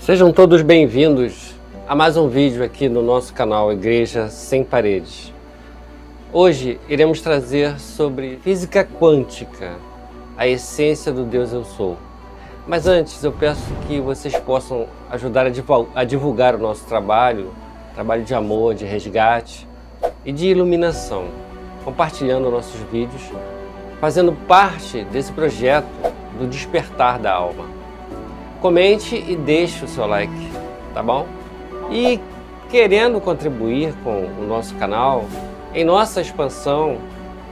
Sejam todos bem-vindos a mais um vídeo aqui no nosso canal Igreja Sem Paredes. Hoje iremos trazer sobre física quântica, a essência do Deus Eu Sou. Mas antes eu peço que vocês possam ajudar a divulgar o nosso trabalho de amor, de resgate e de iluminação, compartilhando nossos vídeos, fazendo parte desse projeto do despertar da alma. Comente e deixe o seu like, tá bom? E querendo contribuir com o nosso canal, em nossa expansão,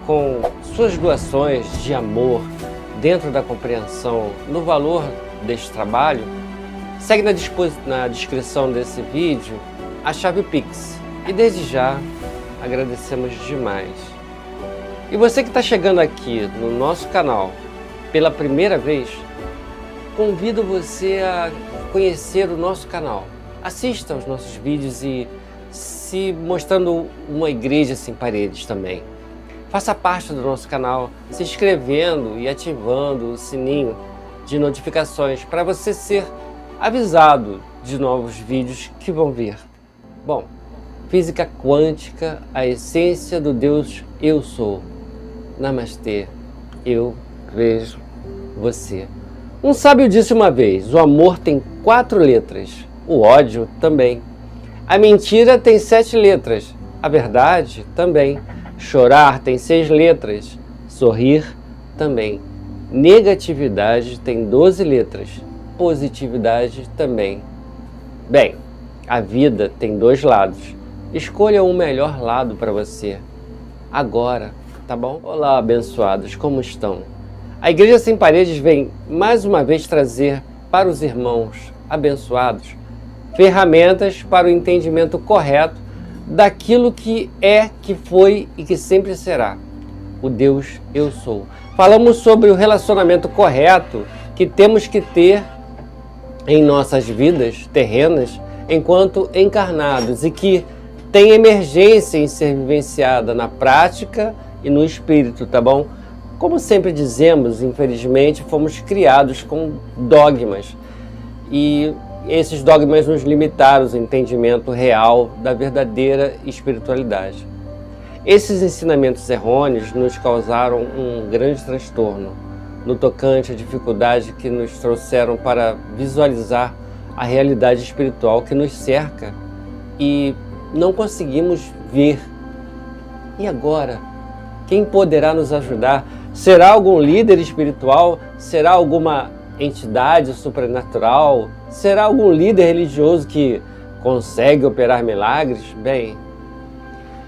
com suas doações de amor, dentro da compreensão no valor deste trabalho, segue na descrição desse vídeo a chave Pix. E desde já, agradecemos demais. E você que está chegando aqui no nosso canal pela primeira vez, convido você a conhecer o nosso canal. Assista aos nossos vídeos e se mostrando uma igreja sem paredes também. Faça parte do nosso canal se inscrevendo e ativando o sininho de notificações para você ser avisado de novos vídeos que vão vir. Bom, física quântica, a essência do Deus Eu Sou. Namastê, eu vejo você. Um sábio disse uma vez: o amor tem 4 letras, o ódio também. A mentira tem 7 letras, a verdade também. Chorar tem 6 letras, sorrir também. Negatividade tem 12 letras, positividade também. Bem, a vida tem 2 lados. Escolha o melhor lado para você. Agora, tá bom? Olá, abençoados, como estão? A Igreja Sem Paredes vem mais uma vez trazer para os irmãos abençoados ferramentas para o entendimento correto daquilo que é, que foi e que sempre será o Deus Eu Sou. Falamos sobre o relacionamento correto que temos que ter em nossas vidas terrenas enquanto encarnados e que tem emergência em ser vivenciada na prática e no espírito, tá bom? Como sempre dizemos, infelizmente, fomos criados com dogmas e esses dogmas nos limitaram o entendimento real da verdadeira espiritualidade. Esses ensinamentos errôneos nos causaram um grande transtorno no tocante à dificuldade que nos trouxeram para visualizar a realidade espiritual que nos cerca e não conseguimos ver. E agora? Quem poderá nos ajudar? Será algum líder espiritual? Será alguma entidade sobrenatural? Será algum líder religioso que consegue operar milagres? Bem,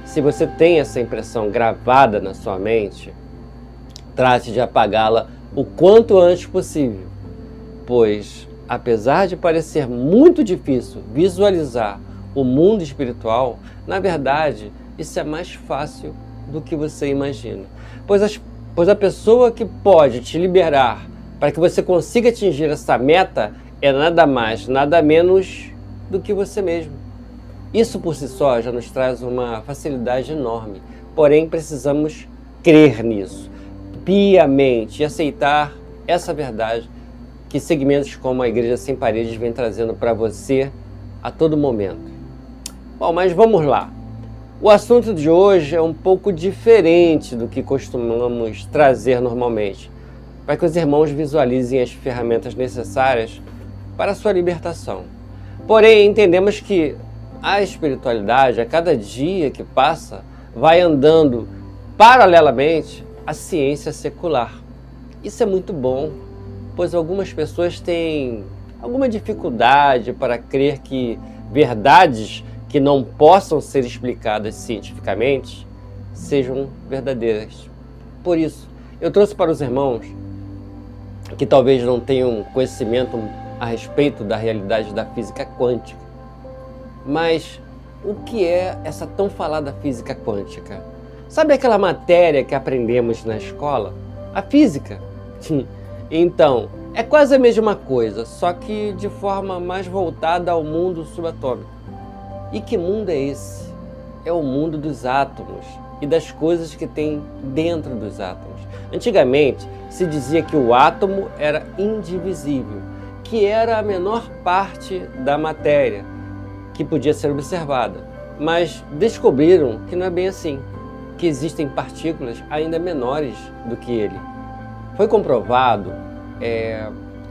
se você tem essa impressão gravada na sua mente, trate de apagá-la o quanto antes possível, pois, apesar de parecer muito difícil visualizar o mundo espiritual, na verdade, isso é mais fácil do que você imagina, pois a pessoa que pode te liberar para que você consiga atingir essa meta é nada mais, nada menos do que você mesmo. Isso por si só já nos traz uma facilidade enorme, porém precisamos crer nisso, piamente, e aceitar essa verdade que segmentos como a Igreja Sem Paredes vem trazendo para você a todo momento. Bom, mas vamos lá. O assunto de hoje é um pouco diferente do que costumamos trazer normalmente, para que os irmãos visualizem as ferramentas necessárias para a sua libertação. Porém, entendemos que a espiritualidade, a cada dia que passa, vai andando paralelamente à ciência secular. Isso é muito bom, pois algumas pessoas têm alguma dificuldade para crer que verdades que não possam ser explicadas cientificamente sejam verdadeiras. Por isso, eu trouxe para os irmãos que talvez não tenham conhecimento a respeito da realidade da física quântica. Mas o que é essa tão falada física quântica? Sabe aquela matéria que aprendemos na escola? A física? Então, é quase a mesma coisa, só que de forma mais voltada ao mundo subatômico. E que mundo é esse? É o mundo dos átomos e das coisas que tem dentro dos átomos. Antigamente, se dizia que o átomo era indivisível, que era a menor parte da matéria que podia ser observada, mas descobriram que não é bem assim, que existem partículas ainda menores do que ele. Foi comprovado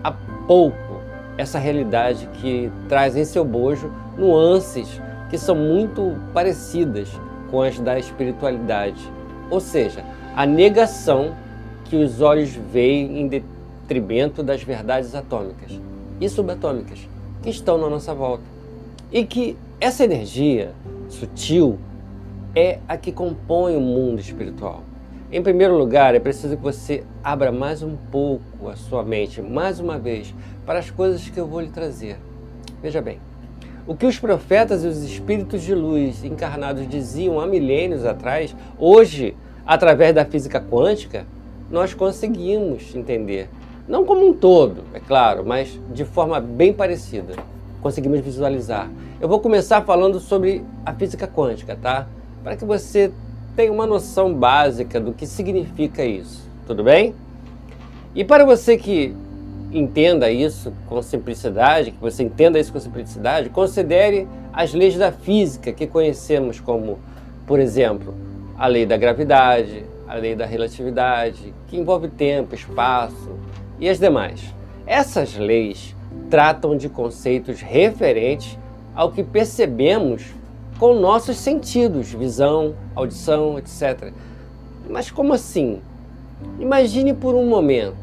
há pouco essa realidade que traz em seu bojo nuances que são muito parecidas com as da espiritualidade, ou seja, a negação que os olhos veem em detrimento das verdades atômicas e subatômicas que estão na nossa volta. E que essa energia sutil é a que compõe o mundo espiritual. Em primeiro lugar, é preciso que você abra mais um pouco a sua mente, mais uma vez, para as coisas que eu vou lhe trazer. Veja bem, o que os profetas e os espíritos de luz encarnados diziam há milênios atrás, hoje, através da física quântica, nós conseguimos entender. Não como um todo, é claro, mas de forma bem parecida. Conseguimos visualizar. Eu vou começar falando sobre a física quântica, tá? Para que você tenha uma noção básica do que significa isso, tudo bem? E para você que entenda isso com simplicidade, considere as leis da física que conhecemos como, por exemplo, a lei da gravidade, a lei da relatividade, que envolve tempo, espaço e as demais. Essas leis tratam de conceitos referentes ao que percebemos com nossos sentidos, visão, audição, etc. Mas como assim? Imagine por um momento.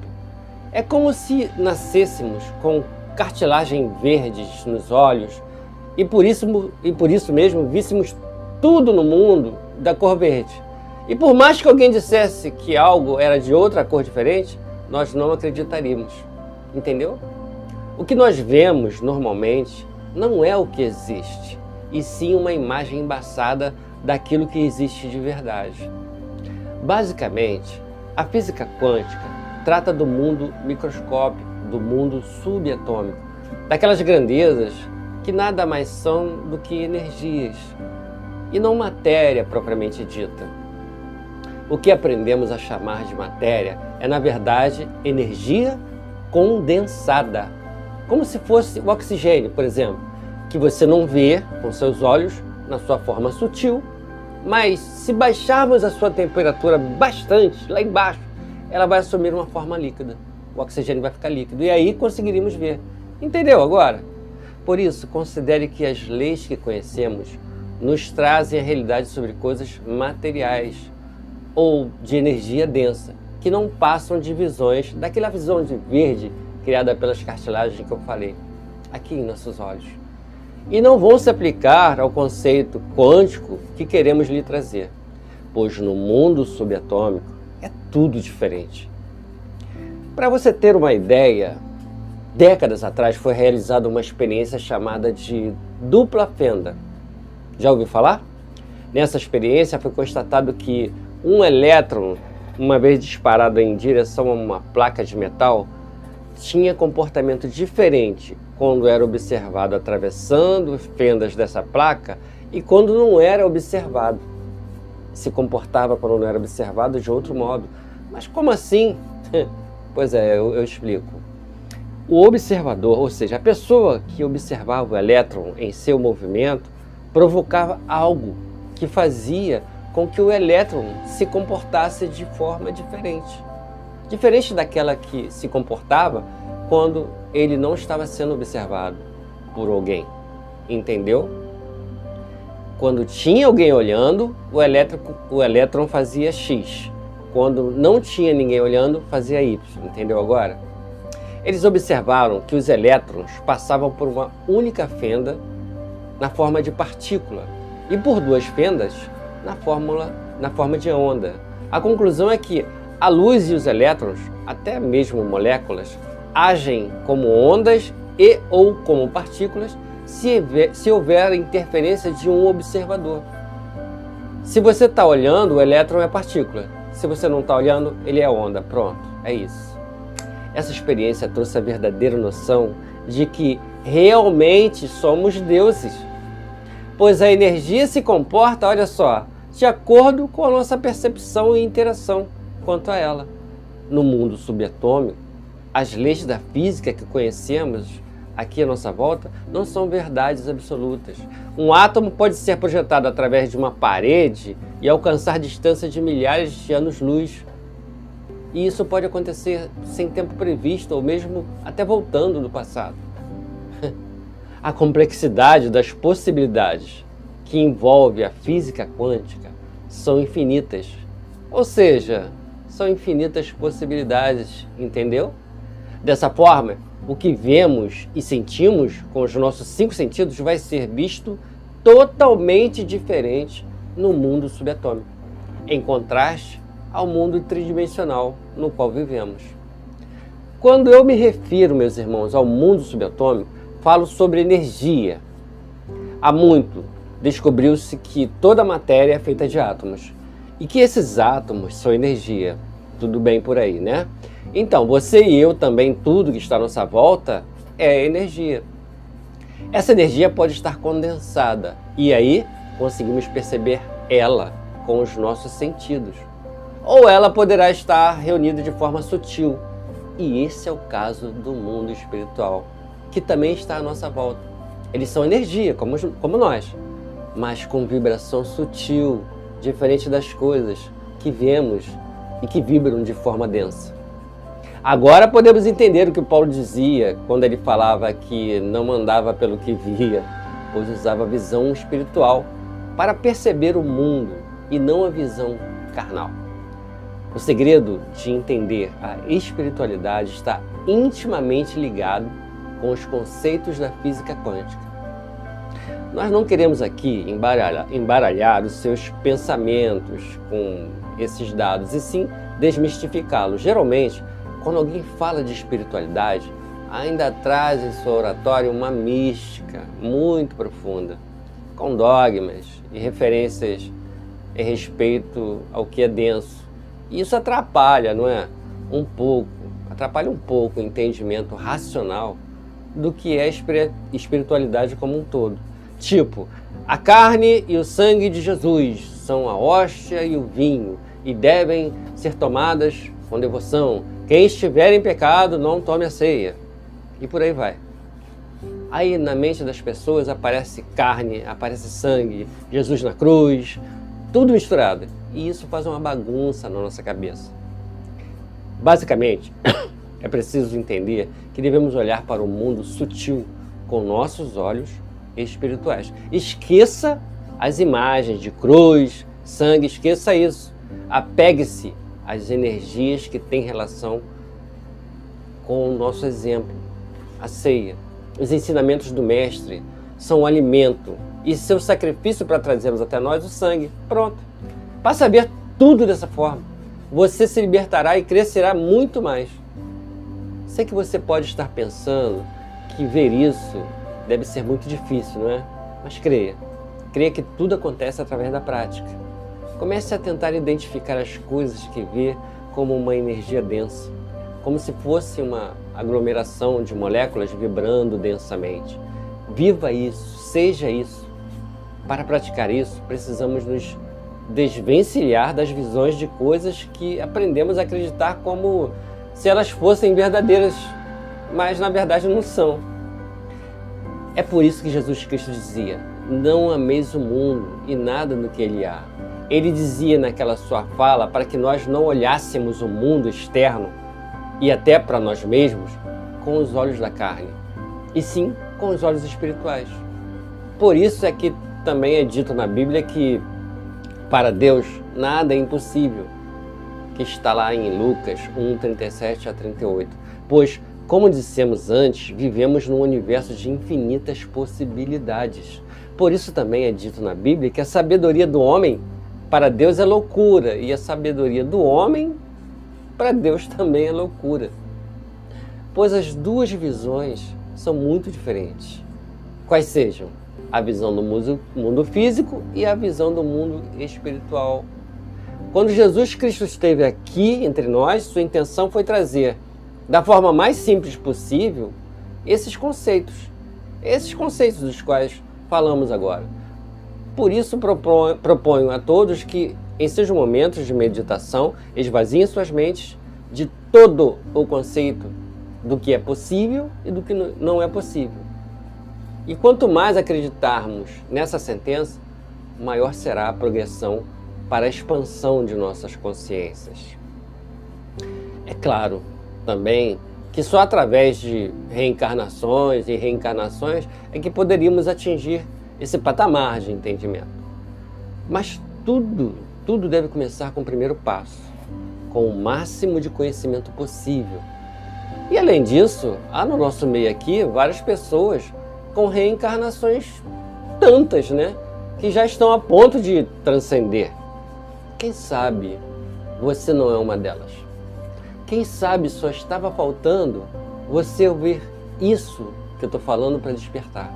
É como se nascêssemos com cartilagem verde nos olhos e por isso mesmo víssemos tudo no mundo da cor verde. E por mais que alguém dissesse que algo era de outra cor diferente, nós não acreditaríamos. Entendeu? O que nós vemos normalmente não é o que existe, e sim uma imagem embaçada daquilo que existe de verdade. Basicamente, a física quântica trata do mundo microscópico, do mundo subatômico, daquelas grandezas que nada mais são do que energias, e não matéria propriamente dita. O que aprendemos a chamar de matéria é, na verdade, energia condensada, como se fosse o oxigênio, por exemplo, que você não vê com seus olhos na sua forma sutil, mas se baixarmos a sua temperatura bastante, lá embaixo, ela vai assumir uma forma líquida. O oxigênio vai ficar líquido e aí conseguiríamos ver. Entendeu agora? Por isso, considere que as leis que conhecemos nos trazem a realidade sobre coisas materiais ou de energia densa, que não passam de visões daquela visão de verde criada pelas cartilagens que eu falei, aqui em nossos olhos. E não vão se aplicar ao conceito quântico que queremos lhe trazer, pois no mundo subatômico é tudo diferente. Para você ter uma ideia, décadas atrás foi realizada uma experiência chamada de dupla fenda. Já ouviu falar? Nessa experiência foi constatado que um elétron, uma vez disparado em direção a uma placa de metal, tinha comportamento diferente quando era observado atravessando as fendas dessa placa e quando não era observado. Se comportava quando não era observado de outro modo. Mas como assim? Pois é, eu explico. O observador, ou seja, a pessoa que observava o elétron em seu movimento, provocava algo que fazia com que o elétron se comportasse de forma diferente. Diferente daquela que se comportava quando ele não estava sendo observado por alguém. Entendeu? Quando tinha alguém olhando, o elétron fazia X. Quando não tinha ninguém olhando, fazia Y. Entendeu agora? Eles observaram que os elétrons passavam por uma única fenda na forma de partícula e por duas fendas na forma de onda. A conclusão é que a luz e os elétrons, até mesmo moléculas, agem como ondas e ou como partículas se houver interferência de um observador. Se você está olhando, o elétron é partícula. Se você não está olhando, ele é onda. Pronto, é isso. Essa experiência trouxe a verdadeira noção de que realmente somos deuses. Pois a energia se comporta, olha só, de acordo com a nossa percepção e interação quanto a ela. No mundo subatômico, as leis da física que conhecemos aqui à nossa volta não são verdades absolutas. Um átomo pode ser projetado através de uma parede e alcançar distância de milhares de anos-luz. E isso pode acontecer sem tempo previsto ou mesmo até voltando do passado. A complexidade das possibilidades que envolve a física quântica são infinitas. Ou seja, são infinitas possibilidades, entendeu? Dessa forma, o que vemos e sentimos com os nossos 5 sentidos vai ser visto totalmente diferente no mundo subatômico, em contraste ao mundo tridimensional no qual vivemos. Quando eu me refiro, meus irmãos, ao mundo subatômico, falo sobre energia. Há muito descobriu-se que toda a matéria é feita de átomos e que esses átomos são energia. Tudo bem por aí, né? Então, você e eu também, tudo que está à nossa volta é energia. Essa energia pode estar condensada e aí conseguimos perceber ela com os nossos sentidos. Ou ela poderá estar reunida de forma sutil. E esse é o caso do mundo espiritual, que também está à nossa volta. Eles são energia, como nós, mas com vibração sutil, diferente das coisas que vemos e que vibram de forma densa. Agora podemos entender o que Paulo dizia quando ele falava que não andava pelo que via, pois usava a visão espiritual para perceber o mundo e não a visão carnal. O segredo de entender a espiritualidade está intimamente ligado com os conceitos da física quântica. Nós não queremos aqui embaralhar os seus pensamentos com esses dados, e sim desmistificá-los. Geralmente, quando alguém fala de espiritualidade, ainda traz em sua oratória uma mística muito profunda, com dogmas e referências em respeito ao que é denso. E isso atrapalha, não é? Atrapalha um pouco o entendimento racional do que é espiritualidade como um todo. Tipo, a carne e o sangue de Jesus são a hóstia e o vinho e devem ser tomadas com devoção. Quem estiver em pecado, não tome a ceia. E por aí vai. Aí na mente das pessoas aparece carne, aparece sangue, Jesus na cruz, tudo misturado. E isso faz uma bagunça na nossa cabeça. Basicamente, é preciso entender que devemos olhar para o mundo sutil com nossos olhos espirituais. Esqueça as imagens de cruz, sangue, esqueça isso. Apegue-se às energias que têm relação com o nosso exemplo, a ceia. Os ensinamentos do Mestre são o alimento e seu sacrifício para trazermos até nós o sangue. Pronto. Passe a ver tudo dessa forma. Você se libertará e crescerá muito mais. Sei que você pode estar pensando que ver isso deve ser muito difícil, não é? Mas creia. Creia que tudo acontece através da prática. Comece a tentar identificar as coisas que vê como uma energia densa, como se fosse uma aglomeração de moléculas vibrando densamente. Viva isso, seja isso. Para praticar isso, precisamos nos desvencilhar das visões de coisas que aprendemos a acreditar como se elas fossem verdadeiras, mas na verdade não são. É por isso que Jesus Cristo dizia: não ameis o mundo e nada do que ele há. Ele dizia naquela sua fala para que nós não olhássemos o mundo externo e até para nós mesmos com os olhos da carne, e sim com os olhos espirituais. Por isso é que também é dito na Bíblia que para Deus nada é impossível, que está lá em Lucas 1:37-38. Pois, como dissemos antes, vivemos num universo de infinitas possibilidades. Por isso também é dito na Bíblia que a sabedoria do homem para Deus é loucura, e a sabedoria do homem para Deus também é loucura. Pois as duas visões são muito diferentes. Quais sejam? A visão do mundo físico e a visão do mundo espiritual. Quando Jesus Cristo esteve aqui entre nós, sua intenção foi trazer, da forma mais simples possível, esses conceitos dos quais falamos agora. Por isso proponho a todos que, em seus momentos de meditação, esvaziem suas mentes de todo o conceito do que é possível e do que não é possível. E quanto mais acreditarmos nessa sentença, maior será a progressão para a expansão de nossas consciências. É claro também que só através de reencarnações e reencarnações é que poderíamos atingir esse patamar de entendimento. Mas tudo deve começar com o primeiro passo, com o máximo de conhecimento possível. E além disso, há no nosso meio aqui várias pessoas com reencarnações tantas, né? Que já estão a ponto de transcender. Quem sabe você não é uma delas? Quem sabe só estava faltando você ouvir isso que eu estou falando para despertar.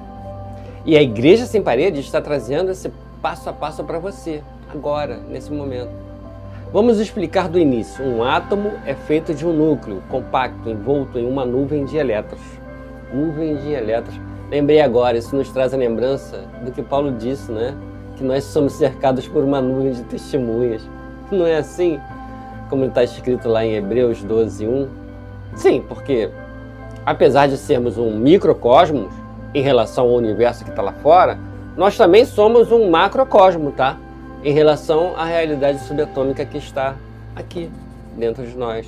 E a Igreja Sem Paredes está trazendo esse passo a passo para você, agora, nesse momento. Vamos explicar do início. Um átomo é feito de um núcleo compacto, envolto em uma nuvem de elétrons. Nuvem de elétrons. Lembrei agora, isso nos traz a lembrança do que Paulo disse, né? Que nós somos cercados por uma nuvem de testemunhas. Não é assim? Como está escrito lá em Hebreus 12:1. Sim, porque apesar de sermos um microcosmos em relação ao universo que está lá fora, nós também somos um macrocosmo, tá? Em relação à realidade subatômica que está aqui, dentro de nós.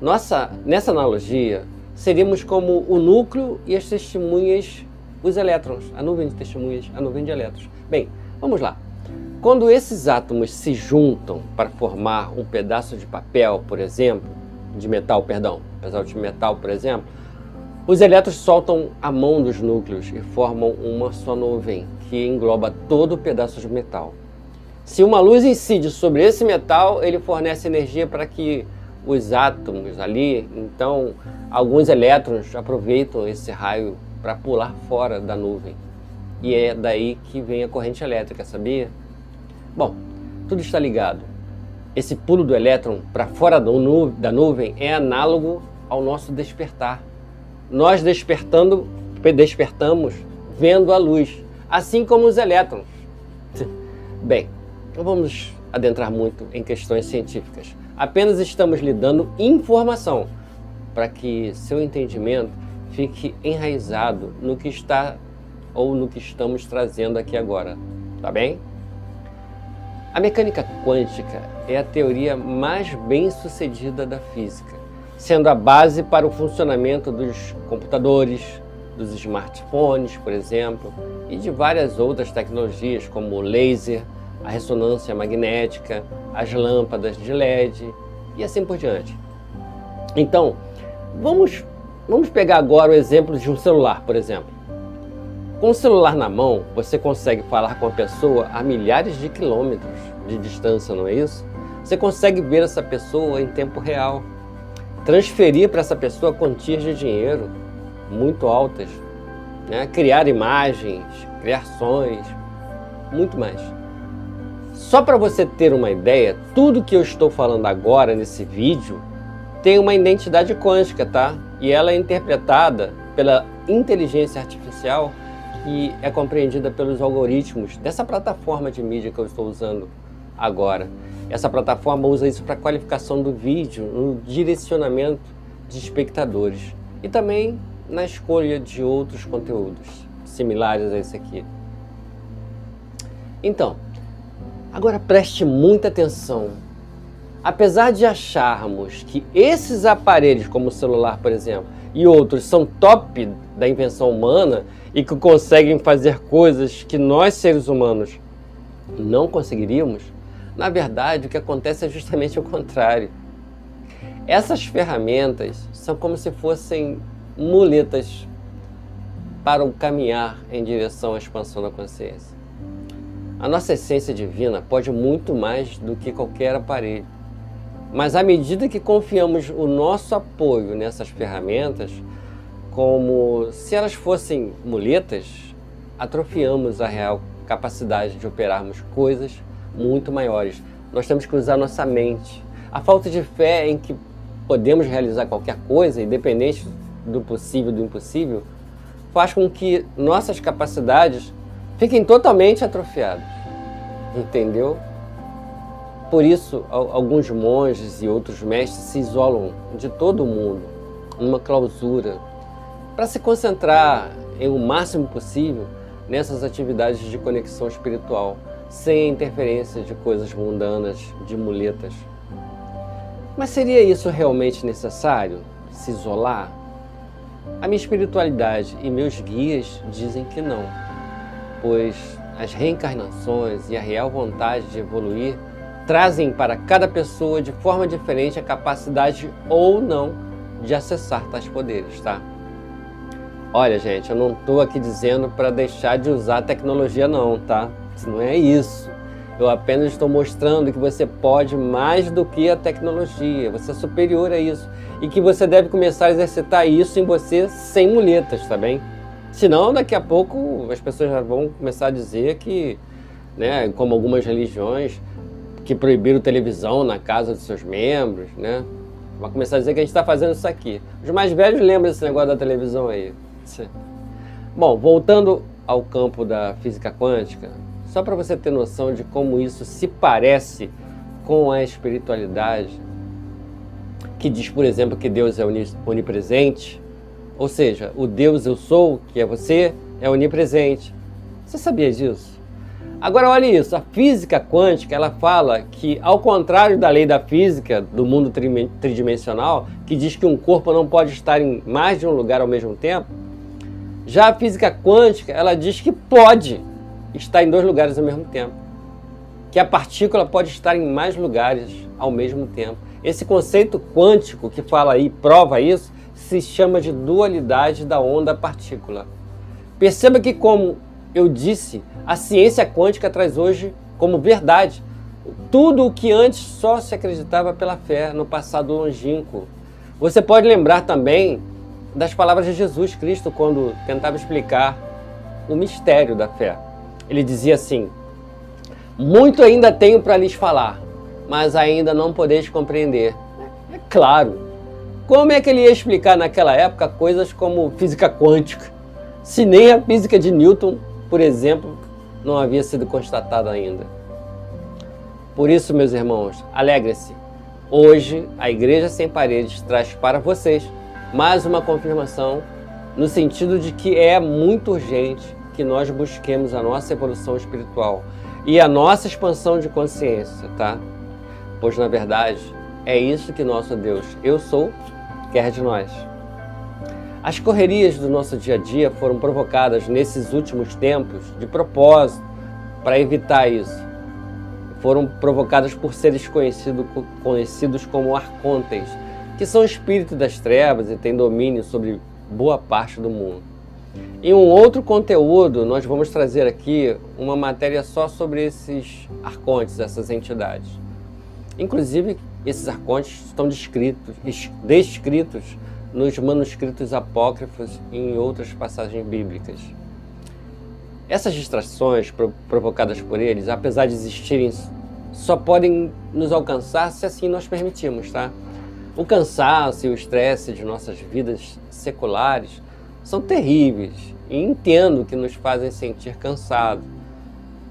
Nessa analogia, seríamos como o núcleo e as testemunhas, os elétrons, a nuvem de testemunhas, a nuvem de elétrons. Bem, vamos lá. Quando esses átomos se juntam para formar um pedaço de papel, por exemplo, de metal, por exemplo, os elétrons soltam a mão dos núcleos e formam uma só nuvem, que engloba todo o pedaço de metal. Se uma luz incide sobre esse metal, ele fornece energia para que os átomos ali, então alguns elétrons aproveitam esse raio para pular fora da nuvem. E é daí que vem a corrente elétrica, sabia? Bom, tudo está ligado. Esse pulo do elétron para fora da nuvem é análogo ao nosso despertar. Nós despertamos vendo a luz, assim como os elétrons. Bem, não vamos adentrar muito em questões científicas. Apenas estamos lhe dando informação para que seu entendimento fique enraizado no que está ou no que estamos trazendo aqui agora. Tá bem? A mecânica quântica é a teoria mais bem-sucedida da física, sendo a base para o funcionamento dos computadores, dos smartphones, por exemplo, e de várias outras tecnologias como o laser, a ressonância magnética, as lâmpadas de LED e assim por diante. Então, vamos pegar agora o exemplo de um celular, por exemplo. Com o celular na mão, você consegue falar com a pessoa a milhares de quilômetros de distância, não é isso? Você consegue ver essa pessoa em tempo real, transferir para essa pessoa quantias de dinheiro muito altas, né? Criar imagens, criações, muito mais. Só para você ter uma ideia, tudo que eu estou falando agora nesse vídeo tem uma identidade quântica, tá? E ela é interpretada pela inteligência artificial que é compreendida pelos algoritmos dessa plataforma de mídia que eu estou usando agora. Essa plataforma usa isso para qualificação do vídeo, no direcionamento de espectadores e também na escolha de outros conteúdos similares a esse aqui. Então, agora preste muita atenção. Apesar de acharmos que esses aparelhos, como o celular, por exemplo, e outros são top da invenção humana e que conseguem fazer coisas que nós, seres humanos, não conseguiríamos, na verdade, o que acontece é justamente o contrário. Essas ferramentas são como se fossem muletas para o caminhar em direção à expansão da consciência. A nossa essência divina pode muito mais do que qualquer aparelho. Mas à medida que confiamos o nosso apoio nessas ferramentas, como se elas fossem muletas, atrofiamos a real capacidade de operarmos coisas muito maiores. Nós temos que usar nossa mente. A falta de fé em que podemos realizar qualquer coisa, independente do possível e do impossível, faz com que nossas capacidades fiquem totalmente atrofiadas. Entendeu? Por isso, alguns monges e outros mestres se isolam de todo mundo numa clausura, para se concentrar em o máximo possível nessas atividades de conexão espiritual, sem interferência de coisas mundanas, de muletas. Mas seria isso realmente necessário? Se isolar? A minha espiritualidade e meus guias dizem que não, pois as reencarnações e a real vontade de evoluir trazem para cada pessoa de forma diferente a capacidade ou não de acessar tais poderes, tá? Olha, gente, eu não estou aqui dizendo para deixar de usar a tecnologia não, tá? Não é isso. Eu apenas estou mostrando que você pode mais do que a tecnologia, você é superior a isso. E que você deve começar a exercitar isso em você sem muletas, tá bem? Senão, daqui a pouco, as pessoas já vão começar a dizer que, né, como algumas religiões, que proibiram televisão na casa dos seus membros, né? Vai começar a dizer que a gente está fazendo isso aqui. Os mais velhos lembram desse negócio da televisão aí. Bom, voltando ao campo da física quântica, só para você ter noção de como isso se parece com a espiritualidade, que diz, por exemplo, que Deus é onipresente, ou seja, o Deus eu sou, que é você, é onipresente. Você sabia disso? Agora olha isso, a física quântica, ela fala que, ao contrário da lei da física do mundo tridimensional, que diz que um corpo não pode estar em mais de um lugar ao mesmo tempo, já a física quântica, ela diz que pode estar em dois lugares ao mesmo tempo. Que a partícula pode estar em mais lugares ao mesmo tempo. Esse conceito quântico que fala aí, prova isso, se chama de dualidade da onda-partícula. Perceba que, como eu disse, a ciência quântica traz hoje como verdade tudo o que antes só se acreditava pela fé no passado longínquo. Você pode lembrar também das palavras de Jesus Cristo quando tentava explicar o mistério da fé. Ele dizia assim: muito ainda tenho para lhes falar, mas ainda não podeis compreender. É claro. Como é que ele ia explicar naquela época coisas como física quântica, se nem a física de Newton, por exemplo, não havia sido constatada ainda? Por isso, meus irmãos, alegre-se. Hoje, a Igreja Sem Paredes traz para vocês mais uma confirmação no sentido de que é muito urgente que nós busquemos a nossa evolução espiritual e a nossa expansão de consciência, tá? Pois, na verdade, é isso que nosso Deus, eu sou, quer de nós. As correrias do nosso dia a dia foram provocadas nesses últimos tempos de propósito para evitar isso. Foram provocadas por seres conhecidos como arcontes, que são espíritos das trevas e têm domínio sobre boa parte do mundo. Em um outro conteúdo, nós vamos trazer aqui uma matéria só sobre esses arcontes, essas entidades. Inclusive, esses arcontes estão descritos nos manuscritos apócrifos e em outras passagens bíblicas. Essas distrações provocadas por eles, apesar de existirem, só podem nos alcançar se assim nós permitimos, tá? O cansaço e o estresse de nossas vidas seculares são terríveis e entendo que nos fazem sentir cansados.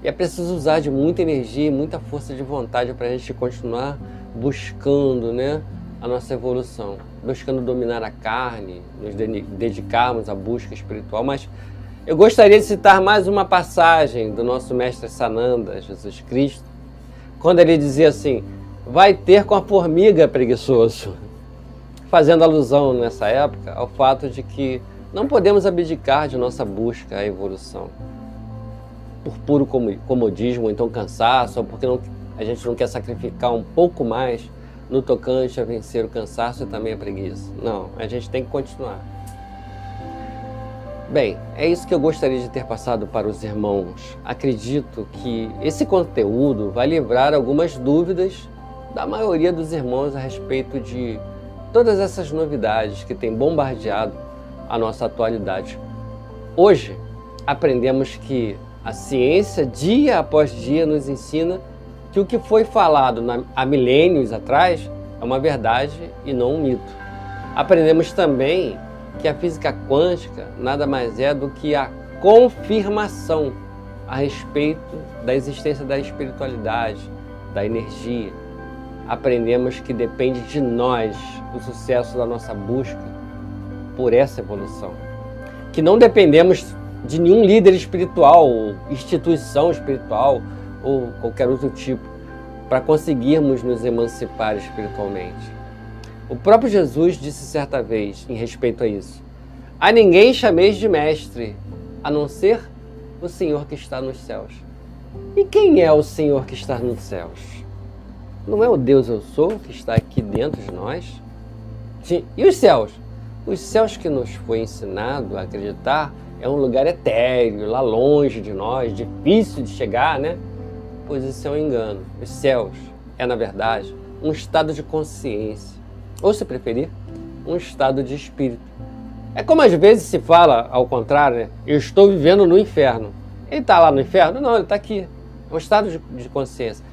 E é preciso usar de muita energia e muita força de vontade para a gente continuar buscando, né, a nossa evolução, buscando dominar a carne, nos dedicarmos à busca espiritual. Mas eu gostaria de citar mais uma passagem do nosso mestre Sananda, Jesus Cristo, quando ele dizia assim: vai ter com a formiga, preguiçoso, fazendo alusão nessa época ao fato de que não podemos abdicar de nossa busca à evolução por puro comodismo, ou então cansaço, ou porque a gente não quer sacrificar um pouco mais no tocante a vencer o cansaço e também a preguiça. Não, a gente tem que continuar. Bem, é isso que eu gostaria de ter passado para os irmãos. Acredito que esse conteúdo vai livrar algumas dúvidas da maioria dos irmãos a respeito de todas essas novidades que têm bombardeado a nossa atualidade. Hoje, aprendemos que a ciência, dia após dia, nos ensina que o que foi falado há milênios atrás é uma verdade e não um mito. Aprendemos também que a física quântica nada mais é do que a confirmação a respeito da existência da espiritualidade, da energia. Aprendemos que depende de nós o sucesso da nossa busca por essa evolução. Que não dependemos de nenhum líder espiritual, ou instituição espiritual, ou qualquer outro tipo, para conseguirmos nos emancipar espiritualmente. O próprio Jesus disse certa vez, em respeito a isso: a ninguém chameis de mestre, a não ser o Senhor que está nos céus. E quem é o Senhor que está nos céus? Não é o Deus Eu Sou que está aqui dentro de nós? Sim. E os céus? Os céus que nos foi ensinado a acreditar é um lugar etéreo, lá longe de nós, difícil de chegar, né? Pois isso é um engano. Os céus é, na verdade, um estado de consciência, ou, se preferir, um estado de espírito. É como às vezes se fala ao contrário, né? Eu estou vivendo no inferno. Ele está lá no inferno? Não, ele está aqui. É um estado de consciência.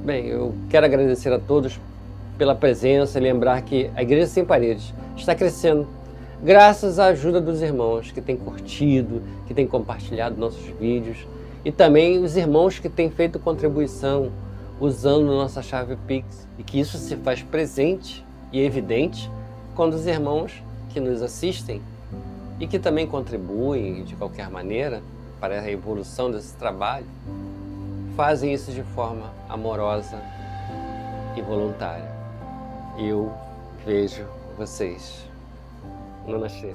Bem, eu quero agradecer a todos pela presença e lembrar que a Igreja Sem Paredes está crescendo graças à ajuda dos irmãos que têm curtido, que têm compartilhado nossos vídeos, e também os irmãos que têm feito contribuição usando nossa chave Pix, e que isso se faz presente e evidente quando os irmãos que nos assistem e que também contribuem de qualquer maneira para a evolução desse trabalho, fazem isso de forma amorosa e voluntária. Eu vejo vocês. Namastê.